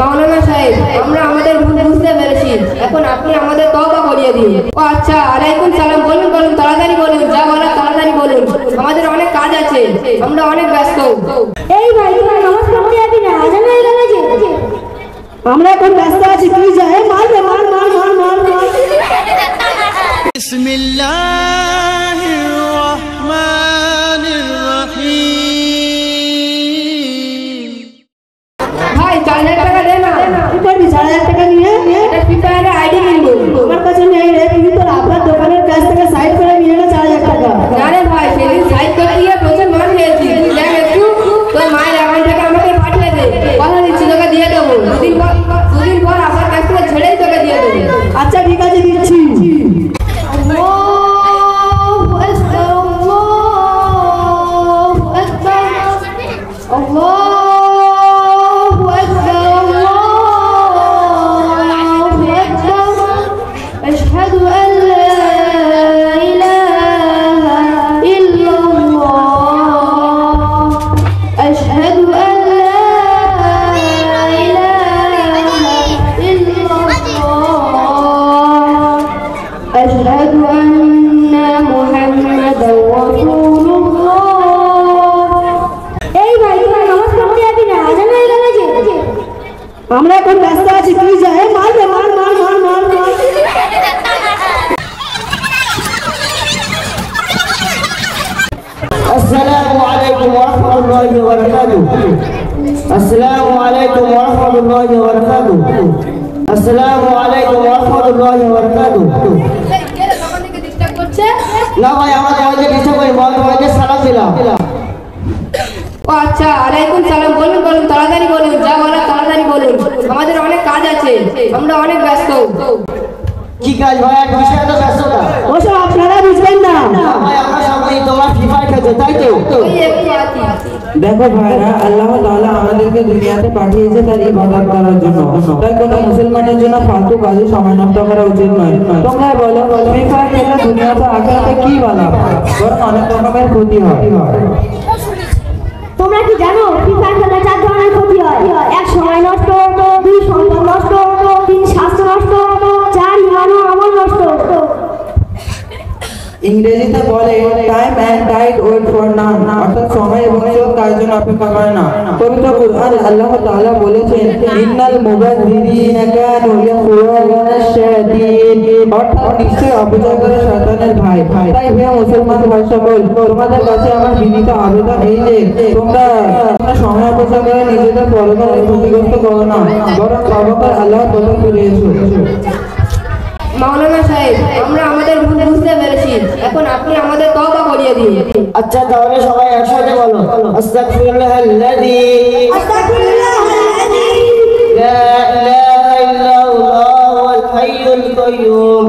মাওলানা সাহেব, আমরা আমাদের ভুল বুঝতে পেরেছি, এখন আপনি আমাদের তওবা করিয়ে দিন। ও আচ্ছা, আলাইকুম সালাম। বলুন বলুন, তাড়াতাড়ি বলুন, যা বলার তাড়াতাড়ি বলুন, আমাদের অনেক কাজ আছে, আমরা অনেক ব্যস্ত। এই ভাই, তোরা নামাজ পড়তে যাবি না? আজান হয়ে গেল যে। আমরা এখন ব্যস্ত আছি, তুই যা। মার মার মার মার মার মার। বিসমিল্লাহির রহমানির রহিম। ভাই 4000 টাকা দে না। কি করবি 4000 টাকা নিয়ে? এটা ফ্রি ফায়ারে আইডি কিনবো। আমার কাছে নেই রে, তুই তোর আপনার দোকানের কাছ থেকে সাইড করে নিয়ে না 4000 টাকা। না রে ভাই, সেদিন সাইড করতে গিয়ে প্রচুর মার খেয়েছি। দেখ একটু তোর মায়ের অ্যাকাউন্ট থেকে আমাকে পাঠিয়ে দে, কথা দিচ্ছি তোকে দিয়ে দেবো। দুদিন পর আমার কাছ থেকে ছেড়েই তোকে দিয়ে দেবো। আচ্ছা ঠিক আছে, দিচ্ছি। আমরা এখন ব্যস্ত আছি, তুই যা। মার মার মার মার মার মার। السلام عليكم ورحمة الله وبركاته. السلام عليكم ورحمة الله وبركاته. السلام عليكم ورحمة الله وبركاته. না ভাই, আমাদের অনেক ডিস্টার্ব করে, ভাইকে সালাম দিলাম। ও আচ্ছা, আলাইকুম সালাম। বলুন বলুন, তাড়াতাড়ি বলুন, যা বলার তাড়াতাড়ি বলুন, আমাদের অনেক কাজ আছে, আমরা অনেক ব্যস্ত। কি কাজ ভাই? আর বিষয় তো ব্যস্ততা। ওসব আপনারা বুঝবেন না। ভাই আমরা সবাই তোমার ফ্রি ফায়ার খেলছো, তাই তো? ওই একটু আছি। দেখো ভাইরা, আল্লাহ তাআলা আমাদেরকে দুনিয়াতে পাঠিয়েছে তার ইবাদত করার জন্য। তাই কোনো মুসলমানের জন্য ফালতু কাজে সময় নষ্ট করা উচিত নয়। তোমরা বলো, ফ্রি ফায়ার খেলে দুনিয়াতে আখিরাতে কি ভালো, বরং অনেক রকমের ক্ষতি হয়। তোমরা কি জানো ফ্রি ফায়ার খেলে 4 ধরনের ক্ষতি হয়? 1 সময় নষ্ট, 2 সম্পদ নষ্ট, 3 স্বাস্থ্য নষ্ট, 4 ইমান ও আমল নষ্ট। ইংরেজিতে বলে time and tide wait for none, অর্থাৎ সময় এবং চোখ কার জন্য অপেক্ষা করে না। পবিত্র কুরআনে আল্লাহ তাআলা বলেছেন ইন্নাল মুবাযযিরিনা কানু ইয়াকুলুনা শায়াতিন, অর্থাৎ নিশ্চয়ই অপচয়কারী শয়তানের ভাই। তাই হে মুসলমান ভাই সকল, তোমাদের কাছে আমার বিনীত আবেদন এই যে তোমরা সময় অপচয় করে নিজেদের পরকালে ক্ষতিগ্রস্ত করো না, বরং তওবা আল্লাহর পথে ফিরে এসো। মাওলানা সাহেব, আমরা আমাদের ভুল বুঝতে পেরেছি, এখন আপনি আমাদের তওবা করিয়ে দিন। আচ্ছা তাহলে সবাই একসাথে বলো, আস্তাগফিরুল্লাহাল্লাযী লা ইলাহা ইল্লাল্লাহুল হাইয়ুল কাইয়্যুম।